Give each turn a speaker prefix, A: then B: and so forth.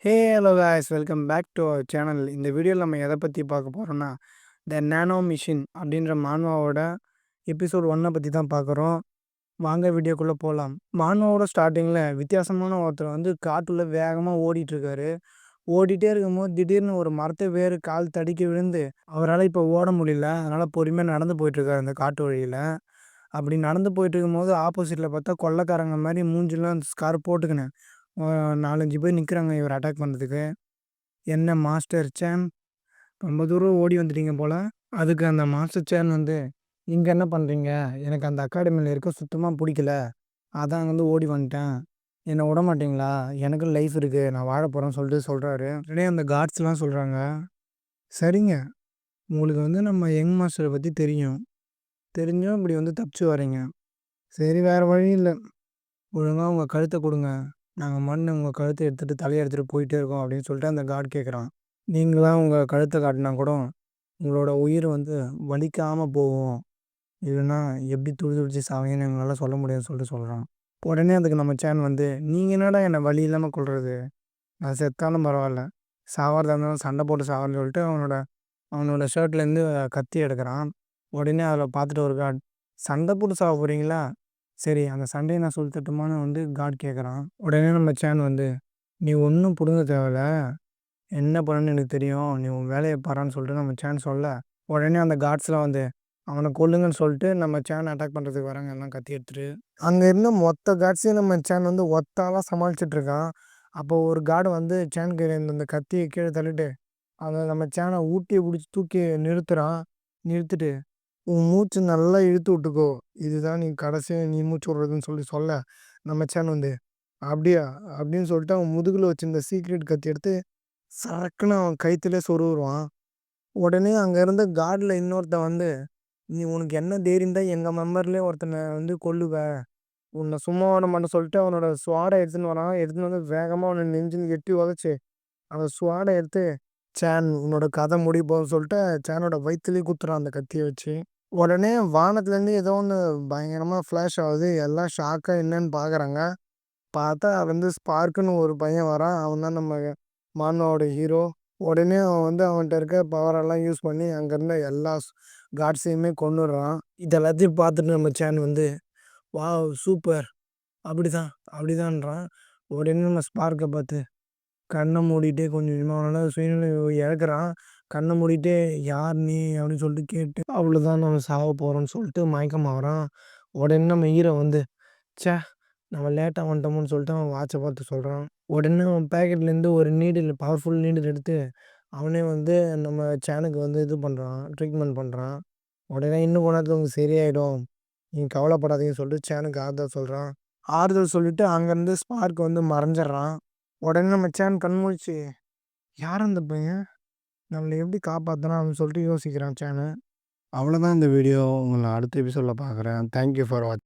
A: Hey hello guys welcome back to our channel. இந்த வீடியோவில் நம்ம எதை பற்றி பார்க்க போகிறோம்னா த நானோ மிஷின் அப்படின்ற மான்வாவோட எபிசோட் 1 பற்றி தான் பார்க்குறோம். வாங்க வீடியோக்குள்ளே போகலாம். மான்வாவோட ஸ்டார்டிங்கில் வித்தியாசமான ஒருத்தர் வந்து காட்டுள்ள வேகமாக ஓடிட்டுருக்காரு. ஓடிட்டே இருக்கும்போது திடீர்னு ஒரு மரத்தை வேறு கால் தடுக்கி விழுந்து அவரால் இப்போ ஓட முடியல. அதனால் பொறுமையாக நடந்து போயிட்டுருக்காரு அந்த காட்டு வழியில். அப்படி நடந்து போயிட்டு இருக்கும்போது ஆப்போசிட்டில் பார்த்தா கொள்ளைக்காரங்க மாதிரி மூஞ்சிலாம் ஸ்கார் போட்டுக்கினேன் 4-5 பேர் நிற்கிறாங்க இவர் அட்டாக் பண்ணுறதுக்கு. என்ன மாஸ்டர் சேன், ரொம்ப தூரம் ஓடி வந்துட்டீங்க போல். அதுக்கு அந்த மாஸ்டர் சேன் வந்து, இங்கே என்ன பண்ணுறீங்க, எனக்கு அந்த அகாடமியில் இருக்க சுத்தமாக பிடிக்கல, அதான் அங்கேருந்து ஓடி வந்துட்டேன், என்னை விட மாட்டிங்களா, எனக்கும் லைஃப் இருக்குது, நான் வாழ போகிறேன்னு சொல்கிறாரு. உடனே அந்த கார்ட்ஸ்லாம் சொல்கிறாங்க, சரிங்க, உங்களுக்கு வந்து நம்ம யங் மாஸ்டரை பற்றி தெரிஞ்சும் இப்படி வந்து தப்பிச்சு வரீங்க. சரி, வேறு வழி இல்லை, ஒழுங்காக உங்கள் கழுத்தை கொடுங்க, நாங்கள் உங்கள் கழுத்தை எடுத்துகிட்டு தலையை எடுத்துகிட்டு போயிட்டே இருக்கோம் அப்படின்னு சொல்லிட்டு அந்த கார்டு கேட்குறான். நீங்களாம் உங்கள் கழுத்தை காட்டினா கூட உங்களோட உயிர் வந்து வலிக்காமல் போகும், இல்லைன்னா எப்படி துடிச்சு சாவீங்கன்னு எங்களால் சொல்ல முடியாதுன்னு சொல்லிட்டு சொல்கிறான். உடனே அதுக்கு நம்ம சேன் வந்து, நீங்கள் என்னடா என்னை வலி இல்லாமல் கொள்வது, நான் செத்தாலும் பரவாயில்ல, சாவாரதாக இருந்தாலும் சண்டை போட்டு சாவன்னு சொல்லிட்டு அவனோட ஷர்ட்லேருந்து கத்தி எடுக்கிறான். உடனே அதில் பார்த்துட்டு ஒரு கார்டு, சண்டை போட்டு சாவ போகிறீங்களா, சரி அந்த சண்டையை நான் சொல்லித்தட்டுமான்னு வந்து காட் கேட்குறான். உடனே நம்ம சேன் வந்து, நீ ஒன்றும் பிடுங்க தேவையில்ல, என்ன பண்ணணுன்னு எனக்கு தெரியும், நீ உன் வேலையை பாரான்னு சொல்லிட்டு நம்ம சேன் சொல்ல, உடனே அந்த காட்ஸ்லாம் வந்து அவனை கொல்லுங்கன்னு சொல்லிட்டு நம்ம சேன் அட்டாக் பண்ணுறதுக்கு வராங்க எல்லாம் கத்தி எடுத்துட்டு. அங்கே இருந்த மொத்த காட்ஸையும் நம்ம சேன் வந்து ஒத்தாலாம் சமாளிச்சிட்ருக்கான். அப்போ ஒரு கார்டு வந்து சேன் கையில் இந்த கத்தியை கீழே தள்ளிட்டு அதை நம்ம சேனை ஊட்டியை பிடிச்சி தூக்கி நிறுத்திட்டு உன் மூச்சு நல்லா இழுத்து விட்டுக்கோ, இதுதான் நீ கடைசியாக நீ மூச்சு விட்றதுன்னு சொல்ல நம்ம சேன் வந்து அப்படியா அப்படின்னு சொல்லிட்டு அவன் முதுகில் வச்சிருந்த சீக்ரெட் கத்தி எடுத்து சரக்குன்னு அவன் கைத்திலே சொருவான். உடனே அங்கே இருந்த கார்டில் இன்னொருத்தன் வந்து, நீ உனக்கு என்ன தைரியம் தான் எங்கள் மெம்பர்லேயே ஒருத்தனை வந்து கொல்லுவ, உன்னை சும்மா விட மாட்டேன்னு சொல்லிட்டு அவனோட ஸ்வாடை எடுத்துன்னு வரான். எடுத்துன்னு வந்து வேகமாக அவனை நெஞ்சுன்னு எட்டி உதச்சி அந்த ஸ்வாடை எடுத்து, சேன் உன்னோட கதை முடிய போகுதுன்னு சொல்லிட்டு சேனோட வயிற்றுலேயே குத்துறான் அந்த கத்தியை வச்சு. உடனே வானத்துலேருந்து ஏதோ ஒன்று பயங்கரமாக ஃப்ளாஷ் ஆகுது. எல்லாம் ஷாக்காக என்னன்னு பார்க்குறாங்க. பார்த்தா வந்து ஸ்பார்க்குன்னு ஒரு பையன் வரான். அவன் தான் நம்ம மான்வாவோட ஹீரோ. உடனே அவன் வந்து அவன்கிட்ட இருக்க பவரெல்லாம் யூஸ் பண்ணி அங்கே இருந்த எல்லா காட்ஸையுமே கொன்னுடுறான். இது எல்லாத்தையும் பார்த்துட்டு நம்ம சேன் வந்து, வாவ் சூப்பர், அப்படிதான்றான். உடனே நம்ம ஸ்பார்க்கை பார்த்து கண்ணை மூடிட்டே கொஞ்சம் கொஞ்சமாக சுயநிலை இழக்கிறான். கண்ணை மூடிட்டே யார் நீ அப்படின்னு சொல்லிட்டு கேட்டு, அவ்வளோதான் நம்ம சாவ போகிறோம்னு சொல்லிட்டு மயக்கமாகறான். உடனே நம்ம ஹீரோ வந்து, சே நம்ம லேட்டாக வந்துட்டோம்னு சொல்லிட்டு அவன் வாட்சை பார்த்து சொல்கிறான். உடனே அவன் பேக்கெட்லேருந்து ஒரு பவர்ஃபுல் நீடில் எடுத்து அவனே வந்து நம்ம சேனுக்கு வந்து இது பண்ணுறான், ட்ரீட்மெண்ட் பண்ணுறான். உடனே இன்னும் கொஞ்ச நேரத்தில் உங்களுக்கு சரியாயிடும், நீங்கள் கவலைப்படாதீங்கன்னு சொல்லிட்டு சேனுக்கு ஆறுதல் சொல்கிறான். ஆறுதல் சொல்லிவிட்டு அங்கேருந்து ஸ்பார்க் வந்து மறைஞ்சிட்றான். உடனே நம்ம சேன் கண்முழிச்சு, யார் அந்த பையன், நம்மளை எப்படி காப்பாற்றினான் அப்படின்னு சொல்லிட்டு யோசிக்கிறான் சேனு. அவ்வளோதான் இந்த வீடியோ. உங்களை அடுத்த எபிசோடில் பார்க்குறேன். தேங்க்யூ ஃபார் வாட்சிங்.